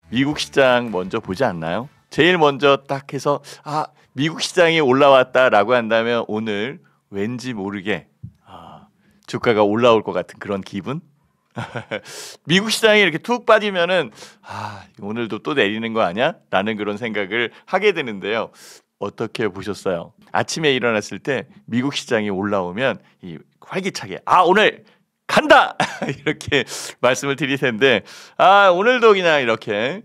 미국 시장 먼저 보지 않나요? 제일 먼저 딱 해서 미국 시장이 올라왔다라고 한다면 오늘 왠지 모르게 주가가 올라올 것 같은 그런 기분? 미국 시장이 이렇게 툭 빠지면은 오늘도 또 내리는 거 아니야? 라는 그런 생각을 하게 되는데요. 어떻게 보셨어요? 아침에 일어났을 때 미국 시장이 올라오면 이 활기차게 오늘 간다! 이렇게 말씀을 드릴 텐데 오늘도 그냥 이렇게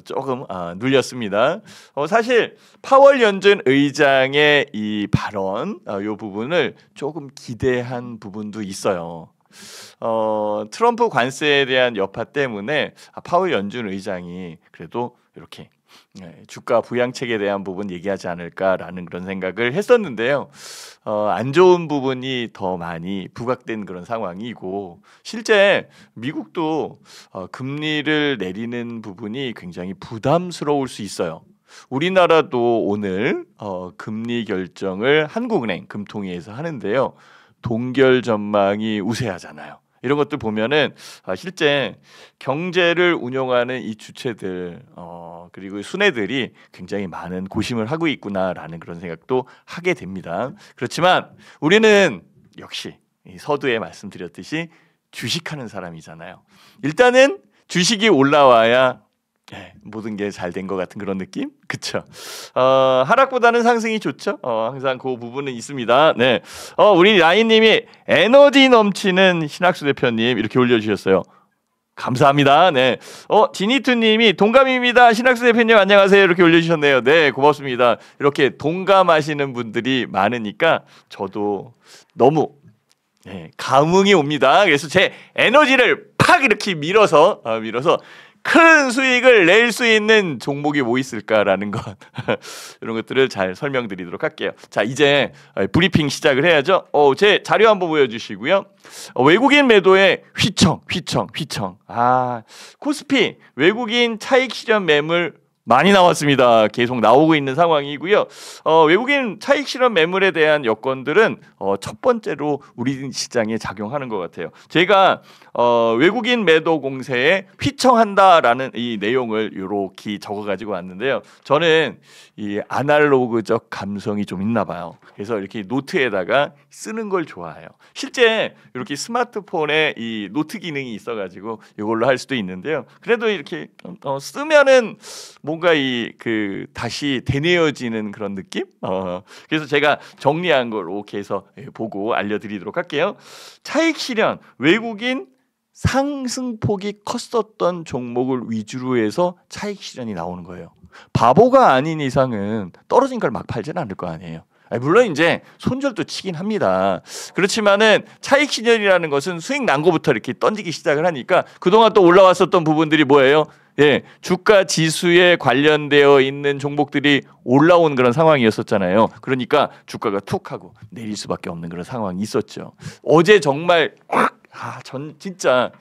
조금 눌렸습니다. 사실 파월 연준 의장의 이 발언 이 부분을 조금 기대한 부분도 있어요. 트럼프 관세에 대한 여파 때문에 파월 연준 의장이 그래도 이렇게 주가 부양책에 대한 부분 얘기하지 않을까라는 그런 생각을 했었는데요. 안 좋은 부분이 더 많이 부각된 그런 상황이고 실제 미국도 금리를 내리는 부분이 굉장히 부담스러울 수 있어요. 우리나라도 오늘 금리 결정을 한국은행 금통위에서 하는데요. 동결 전망이 우세하잖아요. 이런 것들 보면은 실제 경제를 운영하는 이 주체들 그리고 순애들이 굉장히 많은 고심을 하고 있구나라는 그런 생각도 하게 됩니다. 그렇지만 우리는 역시 서두에 말씀드렸듯이 주식하는 사람이잖아요. 일단은 주식이 올라와야 모든 게 잘 된 것 같은 그런 느낌? 그쵸? 하락보다는 상승이 좋죠? 항상 그 부분은 있습니다. 네. 우리 라인님이 에너지 넘치는 신학수 대표님 이렇게 올려주셨어요. 감사합니다. 네. 지니투님이 동감입니다. 신학수 대표님 안녕하세요. 이렇게 올려주셨네요. 네, 고맙습니다. 이렇게 동감하시는 분들이 많으니까 저도 너무 감흥이 옵니다. 그래서 제 에너지를 팍 이렇게 밀어서 큰 수익을 낼 수 있는 종목이 뭐 있을까라는 것 이런 것들을 잘 설명드리도록 할게요. 자, 이제 브리핑 시작을 해야죠. 제 자료 한번 보여주시고요. 외국인 매도에 휘청. 코스피 외국인 차익 실현 매물 많이 나왔습니다. 계속 나오고 있는 상황이고요. 외국인 차익 실현 매물에 대한 여건들은 첫 번째로 우리 시장에 작용하는 것 같아요. 제가 외국인 매도 공세에 휘청한다라는 이 내용을 이렇게 적어가지고 왔는데요. 저는 이 아날로그적 감성이 좀 있나 봐요. 그래서 이렇게 노트에다가 쓰는 걸 좋아해요. 실제 이렇게 스마트폰에 이 노트 기능이 있어가지고 이걸로 할 수도 있는데요. 그래도 이렇게 쓰면은 뭔가 다시 되뇌어지는 그런 느낌? 그래서 제가 정리한 걸 이렇게 해서 보고 알려드리도록 할게요. 차익 실현 외국인 상승폭이 컸었던 종목을 위주로 해서 차익 실현이 나오는 거예요. 바보가 아닌 이상은 떨어진 걸 막 팔지는 않을 거 아니에요. 물론 이제 손절도 치긴 합니다. 그렇지만은 차익 실현이라는 것은 수익 난 거부터 이렇게 던지기 시작을 하니까 그동안 또 올라왔었던 부분들이 뭐예요? 주가 지수에 관련되어 있는 종목들이 올라온 그런 상황이었었잖아요. 그러니까 주가가 툭 하고 내릴 수밖에 없는 그런 상황이 있었죠. 어제 정말 전 진짜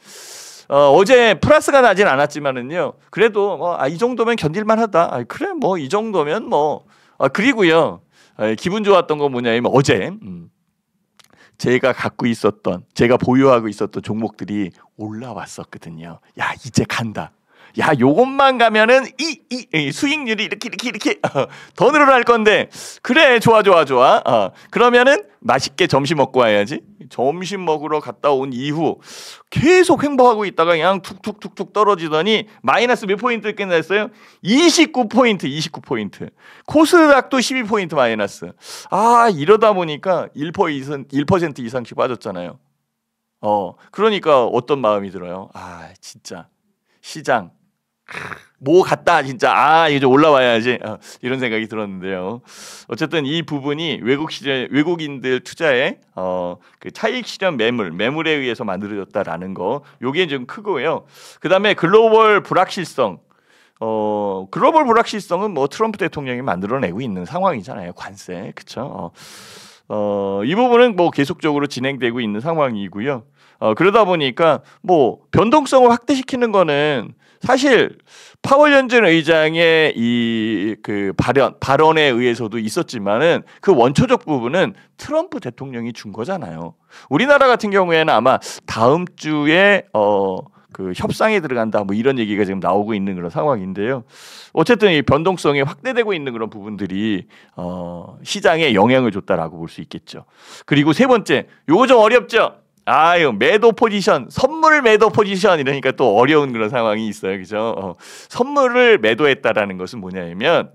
어제 플러스가 나진 않았지만은요. 그래도 이 정도면 견딜만하다. 그래 이 정도면 그리고요. 기분 좋았던 건 뭐냐면 어제 제가 제가 보유하고 있었던 종목들이 올라왔었거든요. 야, 이제 간다. 야, 요것만 가면은 이 수익률이 이렇게 더 늘어날 건데 그래 좋아. 그러면은 맛있게 점심 먹고 와야지. 점심 먹으러 갔다 온 이후 계속 횡보하고 있다가 그냥 툭툭툭툭 떨어지더니 마이너스 몇 포인트 끝났어요? 29포인트. 코스닥도 12포인트 마이너스. 이러다 보니까 1% 이상씩 빠졌잖아요. 그러니까 어떤 마음이 들어요? 진짜 시장 뭐 같다 진짜 이제 올라와야지 이런 생각이 들었는데요. 어쨌든 이 부분이 외국인들 투자에 그 차익 실현 매물에 의해서 만들어졌다라는 거 요게 좀 크고요. 그다음에 글로벌 불확실성은 트럼프 대통령이 만들어내고 있는 상황이잖아요. 관세 그렇죠. 이 부분은 계속적으로 진행되고 있는 상황이고요. 그러다 보니까 변동성을 확대시키는 거는 사실 파월 연준 의장의 그 발언에 의해서도 있었지만은 그 원초적 부분은 트럼프 대통령이 준 거잖아요. 우리나라 같은 경우에는 아마 다음 주에 그 협상에 들어간다 뭐 이런 얘기가 지금 나오고 있는 그런 상황인데요. 어쨌든 이 변동성이 확대되고 있는 그런 부분들이 시장에 영향을 줬다라고 볼 수 있겠죠. 그리고 세 번째, 요거 좀 어렵죠. 아유, 매도 포지션, 선물 매도 포지션 이러니까 또 어려운 그런 상황이 있어요, 그죠? 선물을 매도했다라는 것은 뭐냐면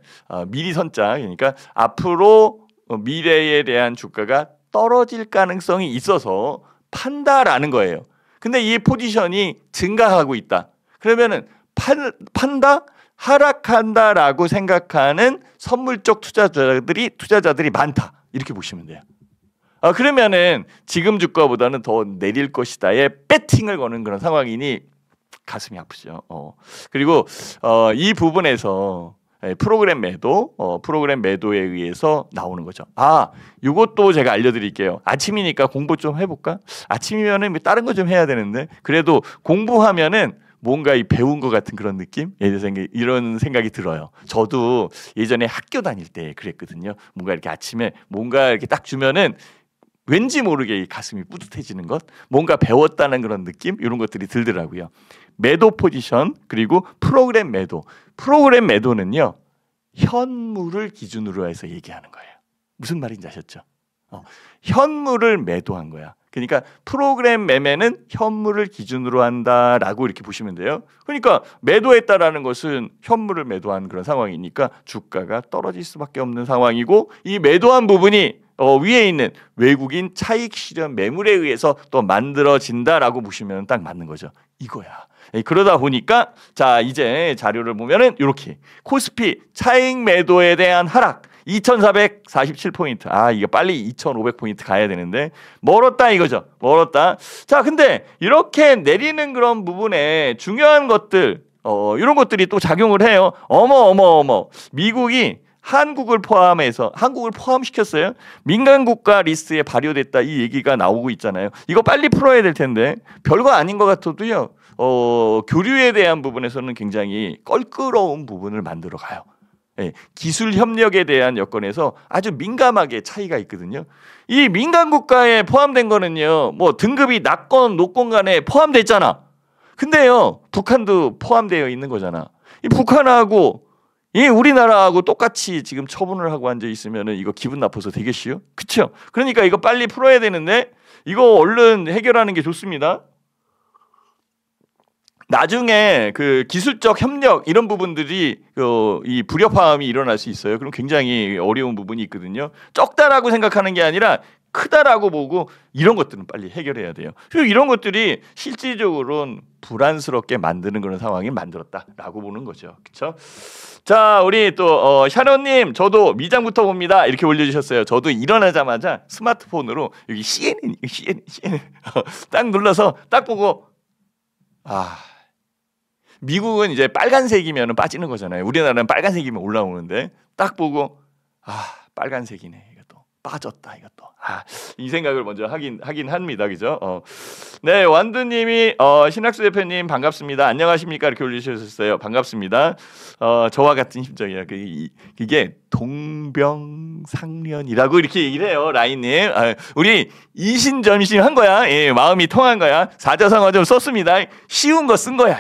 미리 선자, 그러니까 앞으로 미래에 대한 주가가 떨어질 가능성이 있어서 판다라는 거예요. 근데 이 포지션이 증가하고 있다. 그러면은 판다, 하락한다라고 생각하는 선물 쪽 투자자들이 많다. 이렇게 보시면 돼요. 그러면은 지금 주가보다는 더 내릴 것이다에 배팅을 거는 그런 상황이니 가슴이 아프죠. 그리고 이 부분에서 프로그램 매도에 의해서 나오는 거죠. 이것도 제가 알려드릴게요. 아침이니까 공부 좀 해볼까? 아침이면은 다른 거 좀 해야 되는데 그래도 공부하면은 뭔가 배운 것 같은 그런 느낌? 이런 생각이 들어요. 저도 예전에 학교 다닐 때 그랬거든요. 뭔가 이렇게 아침에 뭔가 이렇게 딱 주면은 왠지 모르게 이 가슴이 뿌듯해지는 것, 뭔가 배웠다는 그런 느낌 이런 것들이 들더라고요. 매도 포지션 그리고 프로그램 매도. 프로그램 매도는요. 현물을 기준으로 해서 얘기하는 거예요. 무슨 말인지 아셨죠? 현물을 매도한 거야. 그러니까 프로그램 매매는 현물을 기준으로 한다라고 이렇게 보시면 돼요. 그러니까 매도했다라는 것은 현물을 매도한 그런 상황이니까 주가가 떨어질 수밖에 없는 상황이고 이 매도한 부분이 위에 있는 외국인 차익 실현 매물에 의해서 또 만들어진다라고 보시면 딱 맞는 거죠. 이거야. 그러다 보니까 자 이제 자료를 보면은 이렇게 코스피 차익 매도에 대한 하락 2447포인트. 이게 빨리 2500포인트 가야 되는데 멀었다 이거죠. 멀었다. 자, 근데 이렇게 내리는 그런 부분에 중요한 것들 이런 것들이 또 작용을 해요. 어머. 미국이 한국을 포함시켰어요. 민간 국가 리스트에 발효됐다 이 얘기가 나오고 있잖아요. 이거 빨리 풀어야 될 텐데 별거 아닌 것 같아도요. 교류에 대한 부분에서는 굉장히 껄끄러운 부분을 만들어 가요. 기술 협력에 대한 여건에서 아주 민감하게 차이가 있거든요. 이 민간 국가에 포함된 거는요, 뭐 등급이 낮건 높건 간에 포함됐잖아. 근데요, 북한도 포함되어 있는 거잖아. 이 북한하고 이 우리나라하고 똑같이 지금 처분을 하고 앉아 있으면은 이거 기분 나빠서 되겠시요? 그렇죠? 그러니까 이거 빨리 풀어야 되는데 이거 얼른 해결하는 게 좋습니다. 나중에 그 기술적 협력 이런 부분들이 이 불협화음이 일어날 수 있어요. 그럼 굉장히 어려운 부분이 있거든요. 적다라고 생각하는 게 아니라 크다라고 보고 이런 것들은 빨리 해결해야 돼요. 그리고 이런 것들이 실질적으로는 불안스럽게 만드는 그런 상황이 만들었다라고 보는 거죠. 그렇죠? 자, 우리 또 샤론님, 저도 미장부터 봅니다. 이렇게 올려주셨어요. 저도 일어나자마자 스마트폰으로 여기 CNN 딱 눌러서 딱 보고 미국은 이제 빨간색이면 빠지는 거잖아요. 우리나라는 빨간색이면 올라오는데 딱 보고 빨간색이네. 이것도 빠졌다. 이것도. 이 생각을 먼저 하긴 합니다. 그죠? 네, 완두님이 신학수 대표님 반갑습니다. 안녕하십니까? 이렇게 올리셨어요. 반갑습니다. 저와 같은 심정이야. 이게 동병상련이라고 이렇게 얘기를 해요. 라인님. 우리 이신점심 거야. 예, 마음이 통한 거야. 사자성어 좀 썼습니다. 쉬운 거 쓴 거야.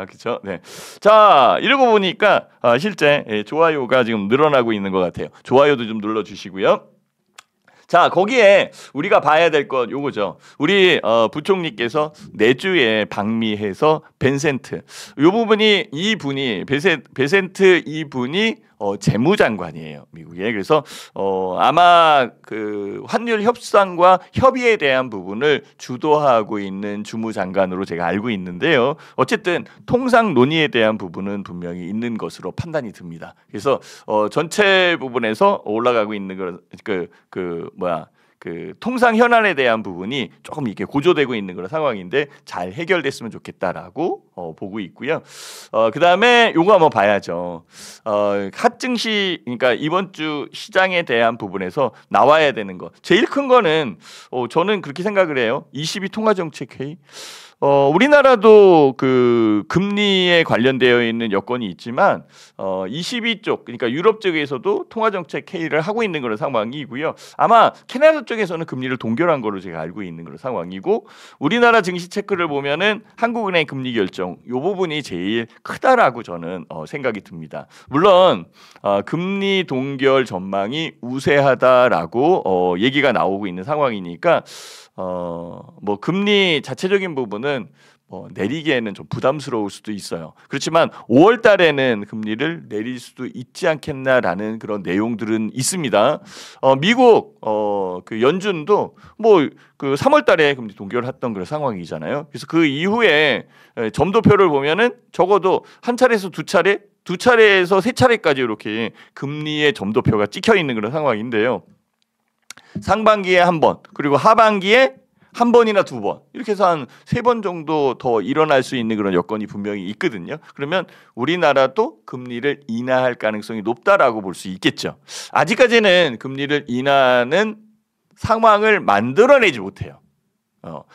그렇죠? 네. 자, 이러고 보니까 실제 좋아요가 지금 늘어나고 있는 것 같아요. 좋아요도 좀 눌러주시고요. 자, 거기에 우리가 봐야 될 것 요거죠. 우리 부총리께서 내주에 방미해서 벤센트 요 부분이 베센트 이분이 재무장관이에요, 미국에. 그래서 아마 그 환율 협상과 협의에 대한 부분을 주도하고 있는 주무장관으로 제가 알고 있는데요. 어쨌든 통상 논의에 대한 부분은 분명히 있는 것으로 판단이 듭니다. 그래서 전체 부분에서 올라가고 있는 그 통상 현안에 대한 부분이 조금 이렇게 고조되고 있는 그런 상황인데 잘 해결됐으면 좋겠다라고 보고 있고요. 그다음에 요거 한번 봐야죠. 핫 증시, 그러니까 이번 주 시장에 대한 부분에서 나와야 되는 거. 제일 큰 거는 저는 그렇게 생각을 해요. 22 통화정책회의. 우리나라도 그 금리에 관련되어 있는 여건이 있지만 22쪽, 그러니까 유럽 쪽에서도 통화정책 회의를 하고 있는 그런 상황이고요. 아마 캐나다 쪽에서는 금리를 동결한 걸로 제가 알고 있는 그런 상황이고, 우리나라 증시 체크를 보면은 한국은행 금리 결정 요 부분이 제일 크다라고 저는 생각이 듭니다. 물론 금리 동결 전망이 우세하다라고 얘기가 나오고 있는 상황이니까 뭐 금리 자체적인 부분은 내리기에는 좀 부담스러울 수도 있어요. 그렇지만 5월 달에는 금리를 내릴 수도 있지 않겠나라는 그런 내용들은 있습니다. 미국 그 연준도 뭐 그 3월 달에 금리 동결했던 그런 상황이잖아요. 그래서 그 이후에 점도표를 보면은 적어도 한 차례에서 두 차례에서 세 차례까지 이렇게 금리의 점도표가 찍혀 있는 그런 상황인데요. 상반기에 한 번, 그리고 하반기에 한 번이나 두 번, 이렇게 해서 한 세 번 정도 더 일어날 수 있는 그런 여건이 분명히 있거든요. 그러면 우리나라도 금리를 인하할 가능성이 높다라고 볼 수 있겠죠. 아직까지는 금리를 인하하는 상황을 만들어내지 못해요.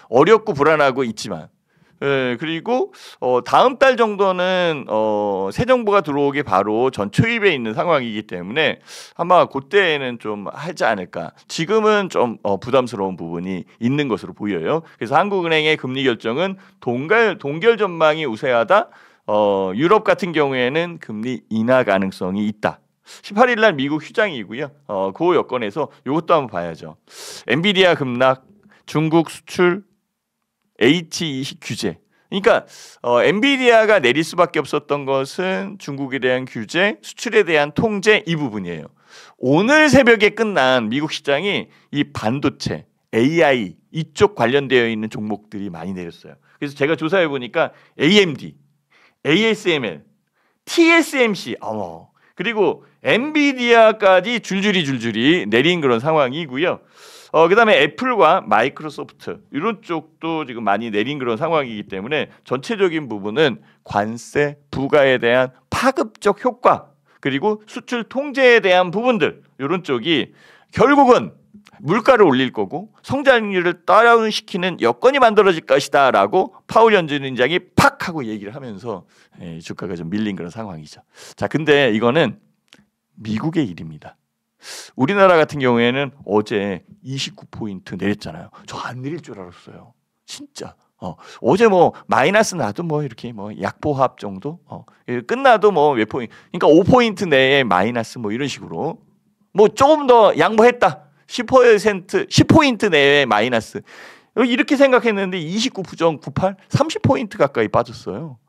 어렵고 불안하고 있지만. 그리고 다음 달 정도는 새 정부가 들어오기 바로 전초입에 있는 상황이기 때문에 아마 그때에는 좀 하지 않을까. 지금은 좀 부담스러운 부분이 있는 것으로 보여요. 그래서 한국은행의 금리 결정은 동결 전망이 우세하다. 유럽 같은 경우에는 금리 인하 가능성이 있다. 18일 날 미국 휴장이고요. 그 여건에서 이것도 한번 봐야죠. 엔비디아 급락, 중국 수출 H20 규제. 그러니까 엔비디아가 내릴 수밖에 없었던 것은 중국에 대한 규제, 수출에 대한 통제 이 부분이에요. 오늘 새벽에 끝난 미국 시장이 이 반도체, AI 이쪽 관련되어 있는 종목들이 많이 내렸어요. 그래서 제가 조사해 보니까 AMD, ASML, TSMC, 그리고 엔비디아까지 줄줄이 내린 그런 상황이고요. 그다음에 애플과 마이크로소프트 이런 쪽도 지금 많이 내린 그런 상황이기 때문에 전체적인 부분은 관세 부과에 대한 파급적 효과, 그리고 수출 통제에 대한 부분들, 이런 쪽이 결국은 물가를 올릴 거고 성장률을 다운시키는 여건이 만들어질 것이다라고 파월 연준위원장이 팍 하고 얘기를 하면서 주가가 좀 밀린 그런 상황이죠. 자, 근데 이거는 미국의 일입니다. 우리나라 같은 경우에는 어제 29포인트 내렸잖아요. 저 안 내릴 줄 알았어요. 진짜. 어제 뭐 마이너스 나도 뭐 이렇게 뭐 약보합 정도 끝나도 뭐 몇 포인트, 그러니까 5포인트 내에 마이너스 뭐 이런 식으로 뭐 조금 더 양보했다. 10%, 10포인트 내에 마이너스 이렇게 생각했는데 29.98, 30포인트 가까이 빠졌어요.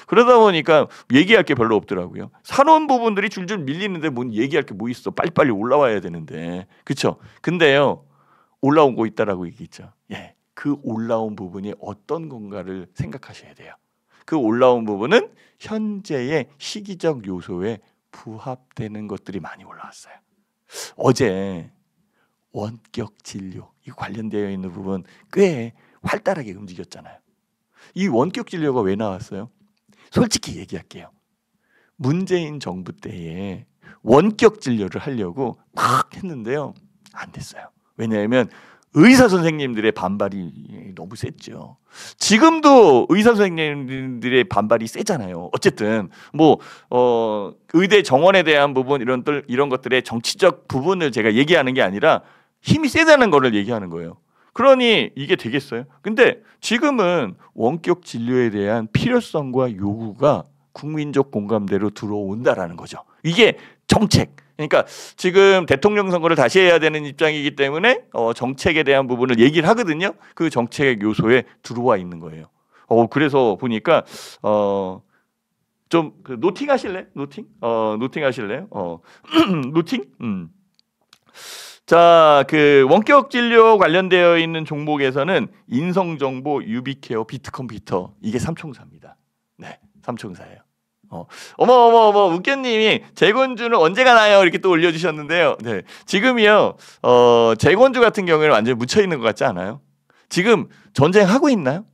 그러다 보니까 얘기할 게 별로 없더라고요. 사놓은 부분들이 줄줄 밀리는데 뭔 얘기할 게 뭐 있어. 빨리빨리 올라와야 되는데. 그렇죠? 근데요. 올라온 거 있다라고 얘기했죠. 예. 그 올라온 부분이 어떤 건가를 생각하셔야 돼요. 그 올라온 부분은 현재의 시기적 요소에 부합되는 것들이 많이 올라왔어요. 어제 원격 진료 이 관련되어 있는 부분 꽤 활달하게 움직였잖아요. 이 원격 진료가 왜 나왔어요? 솔직히 얘기할게요. 문재인 정부 때에 원격 진료를 하려고 막 했는데요. 안 됐어요. 왜냐하면 의사 선생님들의 반발이 너무 셌죠. 지금도 의사 선생님들의 반발이 세잖아요. 어쨌든 뭐 의대 정원에 대한 부분 이런 것들의 정치적 부분을 제가 얘기하는 게 아니라 힘이 세다는 거를 얘기하는 거예요. 그러니 이게 되겠어요? 근데 지금은 원격 진료에 대한 필요성과 요구가 국민적 공감대로 들어온다라는 거죠. 이게 정책. 그러니까 지금 대통령 선거를 다시 해야 되는 입장이기 때문에 정책에 대한 부분을 얘기를 하거든요. 그 정책 요소에 들어와 있는 거예요. 그래서 보니까 좀 그 노팅 하실래? 노팅 하실래요? 노팅? 자, 그 원격 진료 관련되어 있는 종목에서는 인성정보, 유비케어, 비트컴퓨터 이게 삼총사입니다. 네, 삼총사예요. 어머 웃견님이 재건주는 언제 가나요? 이렇게 또 올려주셨는데요. 네, 지금이요. 재건주 같은 경우에는 완전히 묻혀 있는 것 같지 않아요? 지금 전쟁하고 있나요?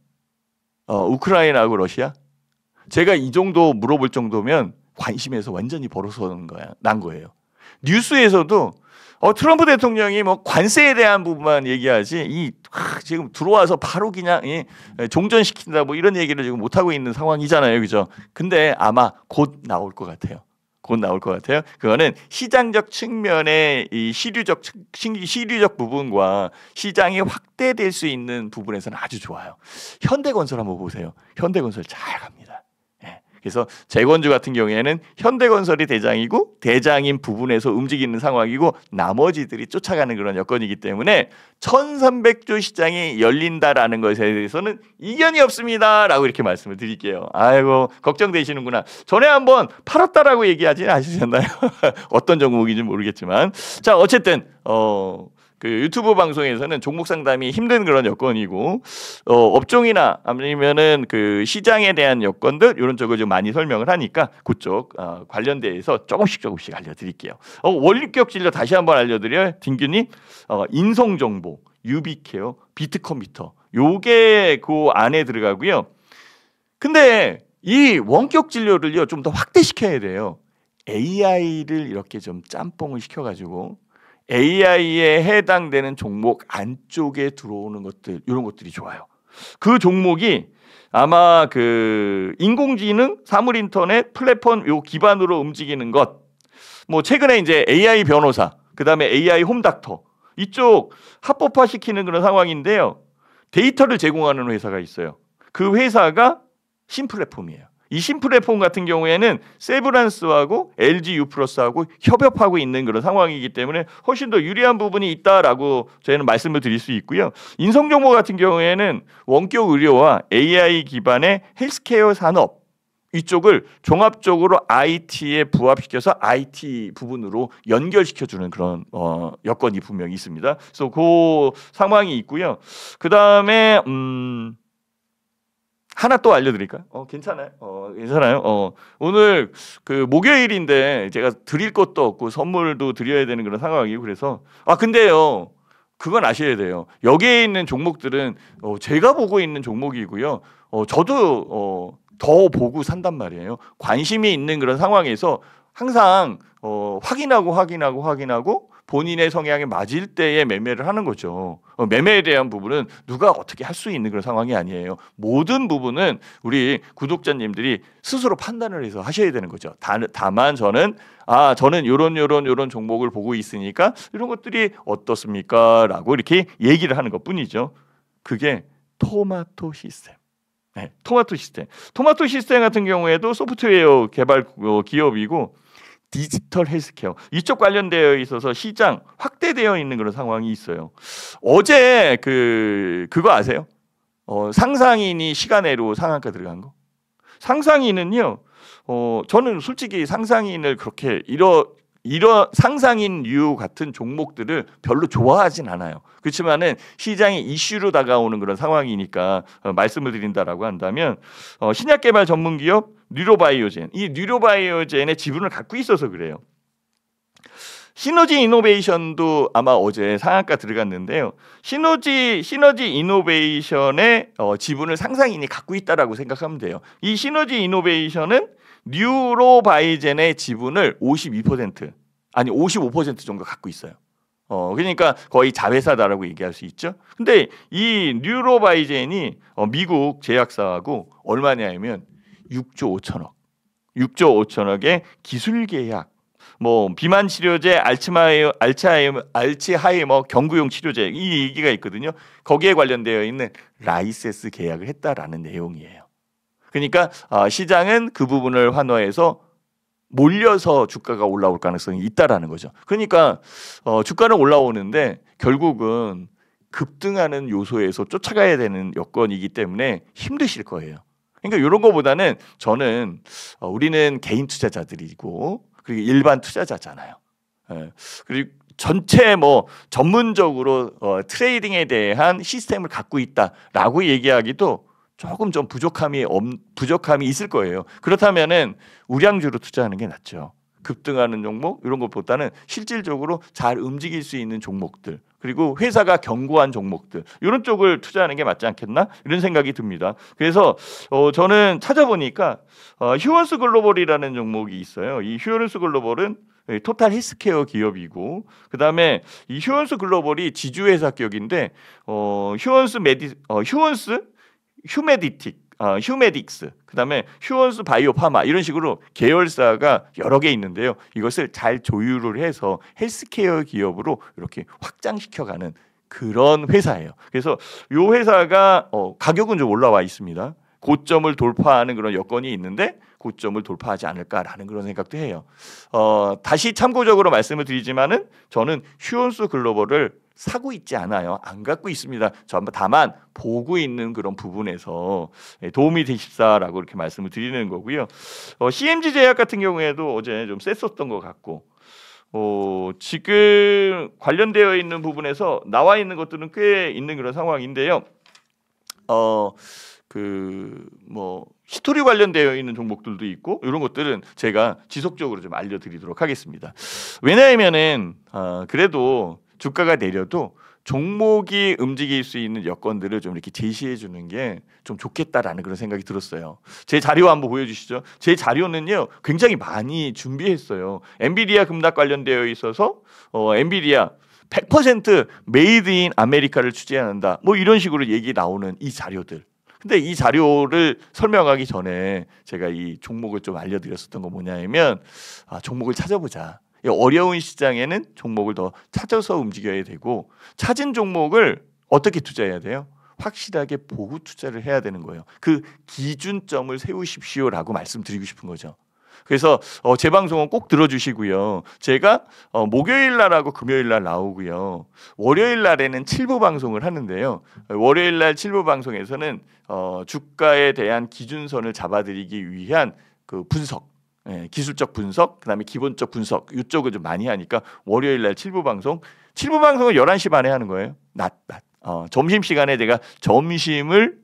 우크라이나하고 러시아? 제가 이 정도 물어볼 정도면 관심에서 완전히 난 거예요. 뉴스에서도 트럼프 대통령이 뭐 관세에 대한 부분만 얘기하지 지금 들어와서 바로 그냥 종전시킨다 뭐 이런 얘기를 지금 못 하고 있는 상황이잖아요, 그죠? 근데 아마 곧 나올 것 같아요. 곧 나올 것 같아요. 그거는 시장적 측면의 이 시류적 부분과 시장이 확대될 수 있는 부분에서는 아주 좋아요. 현대건설 한번 보세요. 현대건설 잘 갑니다. 그래서 재건주 같은 경우에는 현대건설이 대장이고 대장인 부분에서 움직이는 상황이고 나머지들이 쫓아가는 그런 여건이기 때문에 1300조 시장이 열린다라는 것에 대해서는 이견이 없습니다라고 이렇게 말씀을 드릴게요. 아이고 걱정되시는구나. 전에 한번 팔았다라고 얘기하지 않으셨나요? 어떤 종목인지 모르겠지만 자 어쨌든 그 유튜브 방송에서는 종목 상담이 힘든 그런 여건이고 업종이나 아니면은 그 시장에 대한 여건들 이런 쪽을 좀 많이 설명을 하니까 그쪽 관련돼서 조금씩 알려드릴게요. 원리격 진료 다시 한번 알려드려요. 딩규님 인성정보, 유비케어, 비트컴퓨터 요게 그 안에 들어가고요. 근데 이 원격 진료를요 좀 더 확대시켜야 돼요. AI를 이렇게 좀 짬뽕을 시켜가지고 AI에 해당되는 종목 안쪽에 들어오는 것들 이런 것들이 좋아요. 그 종목이 아마 그 인공지능 사물인터넷 플랫폼 요 기반으로 움직이는 것, 뭐 최근에 이제 AI 변호사, 그다음에 AI 홈닥터 이쪽 합법화 시키는 그런 상황인데요. 데이터를 제공하는 회사가 있어요. 그 회사가 신플랫폼이에요. 이 신플랫폼 같은 경우에는 세브란스하고 LG U+하고 협업하고 있는 그런 상황이기 때문에 훨씬 더 유리한 부분이 있다라고 저희는 말씀을 드릴 수 있고요. 인성정보 같은 경우에는 원격 의료와 AI 기반의 헬스케어 산업 이쪽을 종합적으로 IT에 부합시켜서 IT 부분으로 연결시켜주는 그런 여건이 분명히 있습니다. 그래서 그 상황이 있고요. 그 다음에 하나 또 알려드릴까요? 괜찮아요. 괜찮아요. 오늘 그 목요일인데 제가 드릴 것도 없고 선물도 드려야 되는 그런 상황이고 그래서 근데요. 그건 아셔야 돼요. 여기에 있는 종목들은 제가 보고 있는 종목이고요. 저도 더 보고 산단 말이에요. 관심이 있는 그런 상황에서 항상 확인하고 본인의 성향에 맞을 때에 매매를 하는 거죠. 매매에 대한 부분은 누가 어떻게 할 수 있는 그런 상황이 아니에요. 모든 부분은 우리 구독자님들이 스스로 판단을 해서 하셔야 되는 거죠. 다만 저는 요런 종목을 보고 있으니까 이런 것들이 어떻습니까? 라고 이렇게 얘기를 하는 것뿐이죠. 그게 토마토 시스템. 네, 토마토 시스템 같은 경우에도 소프트웨어 개발 기업이고 디지털 헬스케어 이쪽 관련되어 있어서 시장 확대되어 있는 그런 상황이 있어요. 어제 그거 아세요? 상상인이 시간외로 상한가 들어간 거. 상상인은요. 저는 솔직히 상상인을 그렇게 이런 상상인류 같은 종목들을 별로 좋아하진 않아요. 그렇지만은 시장이 이슈로 다가오는 그런 상황이니까 말씀을 드린다라고 한다면 신약 개발 전문 기업 뉴로바이오젠, 이 뉴로바이오젠의 지분을 갖고 있어서 그래요. 시너지 이노베이션도 아마 어제 상한가 들어갔는데요. 시너지 이노베이션의 지분을 상상인이 갖고 있다라고 생각하면 돼요. 이 시너지 이노베이션은 뉴로바이젠의 지분을 52% 아니 55% 정도 갖고 있어요. 그러니까 거의 자회사다라고 얘기할 수 있죠. 근데 이 뉴로바이젠이 미국 제약사하고 얼마냐면 6조 5천억의 기술 계약, 뭐 비만 치료제, 알츠하이머 경구용 치료제 이 얘기가 있거든요. 거기에 관련되어 있는 라이센스 계약을 했다라는 내용이에요. 그러니까 시장은 그 부분을 환호해서 몰려서 주가가 올라올 가능성이 있다라는 거죠. 그러니까 주가는 올라오는데 결국은 급등하는 요소에서 쫓아가야 되는 여건이기 때문에 힘드실 거예요. 그러니까 이런 거보다는 저는 우리는 개인 투자자들이고 그리고 일반 투자자잖아요. 그리고 전체 뭐 전문적으로 트레이딩에 대한 시스템을 갖고 있다라고 얘기하기도 조금 좀 부족함이 있을 거예요. 그렇다면은 우량주로 투자하는 게 낫죠. 급등하는 종목 이런 것보다는 실질적으로 잘 움직일 수 있는 종목들. 그리고 회사가 견고한 종목들 이런 쪽을 투자하는 게 맞지 않겠나 이런 생각이 듭니다. 그래서 저는 찾아보니까 휴원스 글로벌이라는 종목이 있어요. 이 휴원스 글로벌은 토탈 헬스케어 기업이고 그다음에 이 휴원스 글로벌이 지주회사 격인데 휴메딕스 그다음에 휴원스 바이오파마 이런 식으로 계열사가 여러 개 있는데요. 이것을 잘 조율을 해서 헬스케어 기업으로 이렇게 확장시켜가는 그런 회사예요. 그래서 이 회사가 가격은 좀 올라와 있습니다. 고점을 돌파하는 그런 여건이 있는데 고점을 돌파하지 않을까라는 그런 생각도 해요. 다시 참고적으로 말씀을 드리지만은 저는 휴원스 글로벌을 사고 있지 않아요. 안 갖고 있습니다. 다만 보고 있는 그런 부분에서 도움이 되십사라고 이렇게 말씀을 드리는 거고요. CMG 제약 같은 경우에도 어제 좀 셌었던 것 같고 지금 관련되어 있는 부분에서 나와 있는 것들은 꽤 있는 그런 상황인데요. 히스토리 관련되어 있는 종목들도 있고 이런 것들은 제가 지속적으로 좀 알려드리도록 하겠습니다. 왜냐하면은 그래도 주가가 내려도 종목이 움직일 수 있는 여건들을 좀 이렇게 제시해 주는 게 좀 좋겠다라는 그런 생각이 들었어요. 제 자료 한번 보여주시죠. 제 자료는요 굉장히 많이 준비했어요. 엔비디아 급락 관련되어 있어서 엔비디아 100% 메이드 인 아메리카를 추진한다. 뭐 이런 식으로 얘기 나오는 이 자료들. 근데 이 자료를 설명하기 전에 제가 이 종목을 좀 알려드렸었던 거 뭐냐면 종목을 찾아보자. 어려운 시장에는 종목을 더 찾아서 움직여야 되고 찾은 종목을 어떻게 투자해야 돼요? 확실하게 보고 투자를 해야 되는 거예요. 그 기준점을 세우십시오라고 말씀드리고 싶은 거죠. 그래서 제 방송은 꼭 들어주시고요. 제가 목요일 날하고 금요일 날 나오고요. 월요일 날에는 7부 방송을 하는데요. 월요일 날 7부 방송에서는 주가에 대한 기준선을 잡아드리기 위한 그 분석, 기술적 분석, 그다음에 기본적 분석 이쪽을 좀 많이 하니까 월요일 날 7부 방송은 11시 반에 하는 거예요. 낮. 점심시간에 제가 점심을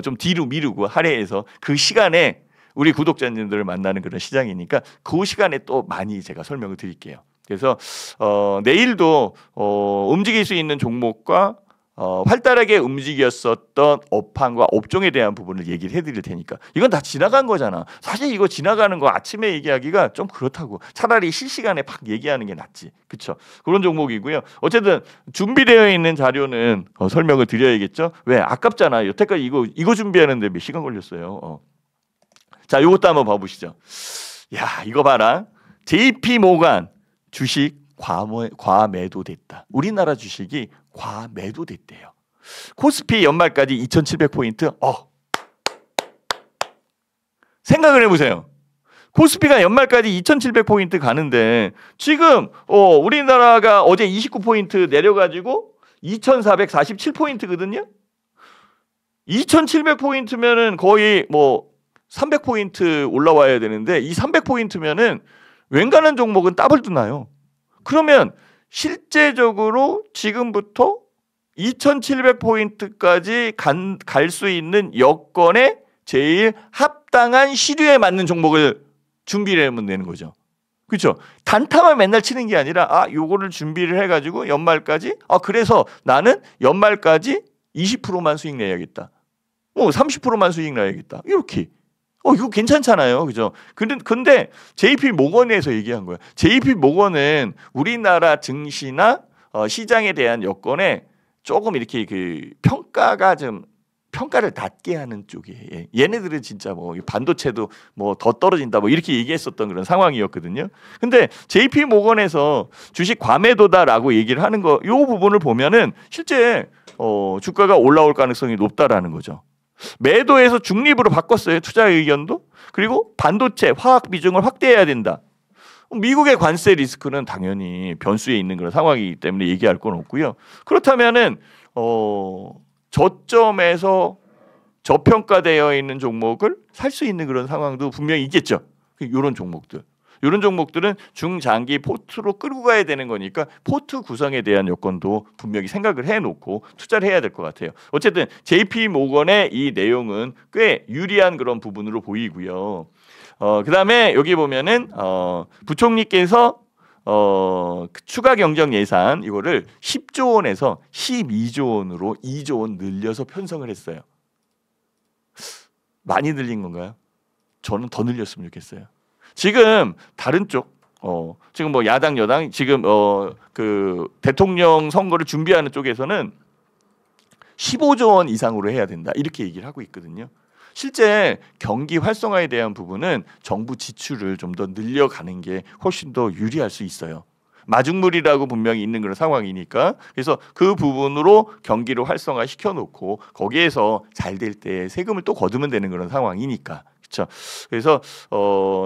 좀 뒤로 미루고 할애해서 그 시간에 우리 구독자님들을 만나는 그런 시장이니까 그 시간에 또 많이 제가 설명을 드릴게요. 그래서 내일도 움직일 수 있는 종목과 활달하게 움직였었던 업황과 업종에 대한 부분을 얘기를 해드릴 테니까 이건 다 지나간 거잖아. 사실 이거 지나가는 거 아침에 얘기하기가 좀 그렇다고. 차라리 실시간에 팍 얘기하는 게 낫지. 그렇죠? 그런 종목이고요. 어쨌든 준비되어 있는 자료는 설명을 드려야겠죠. 왜? 아깝잖아. 여태까지 이거 준비하는데 몇 시간 걸렸어요. 자, 이것도 한번 봐보시죠. 야, 이거 봐라. JP 모간 주식 과매도됐다. 우리나라 주식이 과매도됐대요. 코스피 연말까지 2,700포인트. 생각을 해보세요. 코스피가 연말까지 2,700포인트 가는데 지금 우리나라가 어제 29포인트 내려가지고 2,447포인트거든요. 2,700포인트면은 거의 300포인트 올라와야 되는데 이 300포인트면은 웬간한 종목은 더블도 나요. 그러면 실제적으로 지금부터 2,700포인트까지 갈 수 있는 여건에 제일 합당한 시류에 맞는 종목을 준비를 하면 되는 거죠. 그렇죠? 단타만 맨날 치는 게 아니라 요거를 준비를 해가지고 연말까지 그래서 나는 연말까지 20%만 수익 내야겠다. 30%만 수익 내야겠다. 이렇게. 이거 괜찮잖아요. 그죠? 근데 JP 모건에서 얘기한 거예요. JP 모건은 우리나라 증시나 시장에 대한 여건에 조금 이렇게 평가를 낮게 하는 쪽이에요. 얘네들은 진짜 반도체도 더 떨어진다 이렇게 얘기했었던 그런 상황이었거든요. 근데 JP 모건에서 주식 과매도다라고 얘기를 하는 요 부분을 보면은 실제 주가가 올라올 가능성이 높다라는 거죠. 매도에서 중립으로 바꿨어요. 투자 의견도. 그리고 반도체, 화학 비중을 확대해야 된다. 미국의 관세 리스크는 당연히 변수에 있는 그런 상황이기 때문에 얘기할 건 없고요. 그렇다면은 저점에서 저평가되어 있는 종목을 살 수 있는 그런 상황도 분명히 있겠죠. 이런 종목들. 이런 종목들은 중장기 포트로 끌고 가야 되는 거니까 포트 구성에 대한 여건도 분명히 생각을 해놓고 투자를 해야 될 것 같아요. 어쨌든 JP 모건의 이 내용은 꽤 유리한 그런 부분으로 보이고요. 그다음에 여기 보면은 부총리께서 그 추가 경정 예산 이거를 10조 원에서 12조 원으로 2조 원 늘려서 편성을 했어요. 많이 늘린 건가요? 저는 더 늘렸으면 좋겠어요. 지금 다른 쪽 지금 뭐 야당 여당 지금 그 대통령 선거를 준비하는 쪽에서는 15조 원 이상으로 해야 된다 이렇게 얘기를 하고 있거든요. 실제 경기 활성화에 대한 부분은 정부 지출을 좀 더 늘려가는 게 훨씬 더 유리할 수 있어요. 마중물이라고 분명히 있는 그런 상황이니까 그래서 그 부분으로 경기를 활성화 시켜놓고 거기에서 잘 될 때 세금을 또 거두면 되는 그런 상황이니까 그렇죠. 그래서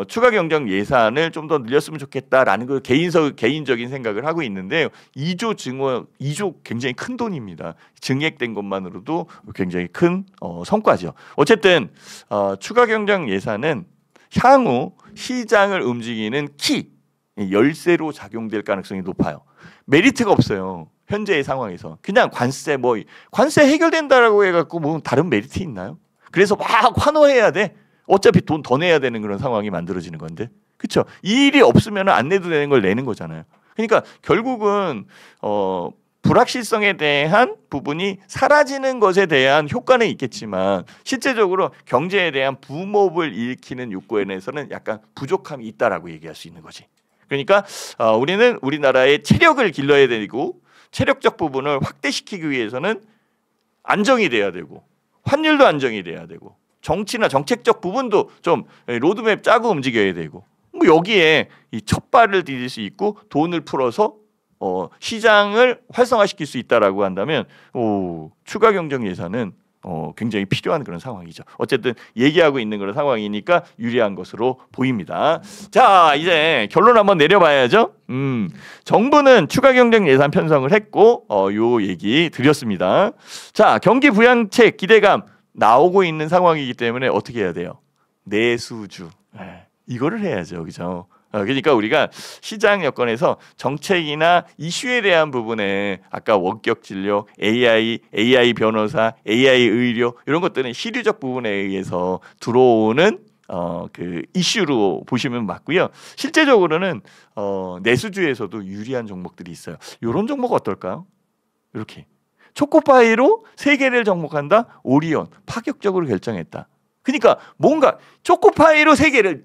추가 경정 예산을 좀 더 늘렸으면 좋겠다라는 그 개인적인 생각을 하고 있는데 2조 증원 2조 굉장히 큰 돈입니다. 증액된 것만으로도 굉장히 큰 성과죠. 어쨌든 추가 경정 예산은 향후 시장을 움직이는 키 열쇠로 작용될 가능성이 높아요. 메리트가 없어요. 현재의 상황에서 그냥 관세 해결된다라고 해갖고 뭐 다른 메리트 있나요? 그래서 막 환호해야 돼. 어차피 돈 더 내야 되는 그런 상황이 만들어지는 건데, 그렇죠? 이 일이 없으면 안 내도 되는 걸 내는 거잖아요. 그러니까 결국은 불확실성에 대한 부분이 사라지는 것에 대한 효과는 있겠지만 실제적으로 경제에 대한 붐업을 일으키는 요건에서는 약간 부족함이 있다라고 얘기할 수 있는 거지. 그러니까 우리는 우리나라의 체력을 길러야 되고 체력적 부분을 확대시키기 위해서는 안정이 돼야 되고 환율도 안정이 돼야 되고 정치나 정책적 부분도 좀 로드맵 짜고 움직여야 되고 뭐 여기에 이 첫 발을 디딜 수 있고 돈을 풀어서 시장을 활성화시킬 수 있다라고 한다면 추가 경정 예산은 굉장히 필요한 그런 상황이죠. 어쨌든 얘기하고 있는 그런 상황이니까 유리한 것으로 보입니다. 자, 이제 결론 한번 내려봐야죠. 정부는 추가 경정 예산 편성을 했고 요 얘기 드렸습니다. 자, 경기 부양책 기대감 나오고 있는 상황이기 때문에 어떻게 해야 돼요? 내수주. 이거를 해야죠. 그죠? 그러니까 우리가 시장 여건에서 정책이나 이슈에 대한 부분에 아까 원격 진료, AI 변호사, AI 의료 이런 것들은 시류적 부분에 의해서 들어오는 그 이슈로 보시면 맞고요. 실제적으로는 내수주에서도 유리한 종목들이 있어요. 이런 종목 어떨까요? 이렇게 초코파이로 세계를 정복한다. 오리온 파격적으로 결정했다. 그러니까 뭔가 초코파이로 세계를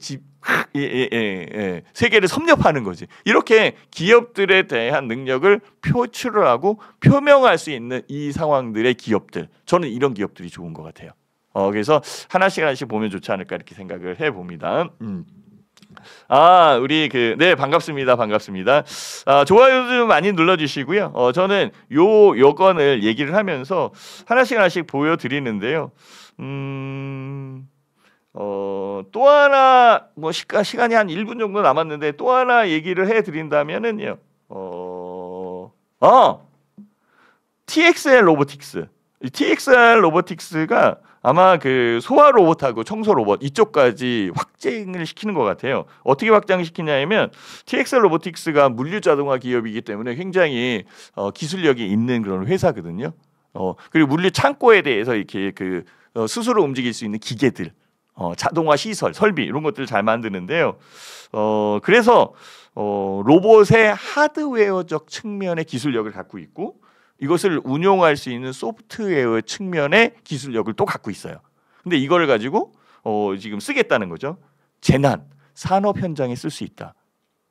세계를 섭렵하는 거지. 이렇게 기업들에 대한 능력을 표출을 하고 표명할 수 있는 이 상황들의 기업들, 저는 이런 기업들이 좋은 것 같아요. 그래서 하나씩 보면 좋지 않을까 이렇게 생각을 해봅니다. 우리 네, 반갑습니다. 좋아요 좀 많이 눌러주시고요. 저는 요 여건을 얘기를 하면서 하나씩 보여드리는데요. 또 하나 뭐 시간이 한 1분 정도 남았는데 또 하나 얘기를 해드린다면은요. TXL 로보틱스. TXL 로보틱스가 아마 그 소화 로봇하고 청소 로봇 이쪽까지 확장을 시키는 것 같아요. 어떻게 확장을 시키냐면 TXL 로보틱스가 물류 자동화 기업이기 때문에 굉장히 기술력이 있는 그런 회사거든요. 그리고 물류 창고에 대해서 이렇게 스스로 움직일 수 있는 기계들, 자동화 시설, 설비 이런 것들을 잘 만드는데요. 그래서 로봇의 하드웨어적 측면의 기술력을 갖고 있고 이것을 운용할 수 있는 소프트웨어 측면의 기술력을 또 갖고 있어요. 근데 이걸 가지고 지금 쓰겠다는 거죠. 재난, 산업 현장에 쓸 수 있다.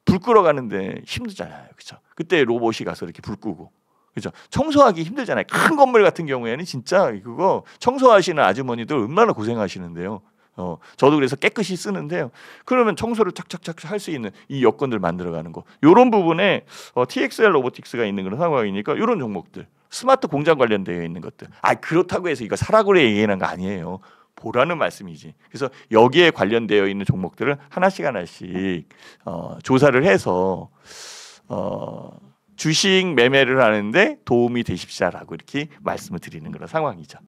불 끌어가는데 힘들잖아요. 그렇죠? 그때 로봇이 가서 이렇게 불 끄고. 그렇죠? 청소하기 힘들잖아요. 큰 건물 같은 경우에는 진짜 그거 청소하시는 아주머니들 얼마나 고생하시는데요. 저도 그래서 깨끗이 쓰는데요. 그러면 청소를 착착착 할 수 있는 이 여건들 만들어가는 거. 이런 부분에 TXL 로보틱스가 있는 그런 상황이니까 이런 종목들, 스마트 공장 관련되어 있는 것들. 그렇다고 해서 이거 사라고 얘기하는 거 아니에요. 보라는 말씀이지. 그래서 여기에 관련되어 있는 종목들을 하나씩 조사를 해서 주식 매매를 하는데 도움이 되십시오라고 이렇게 말씀을 드리는 그런 상황이죠.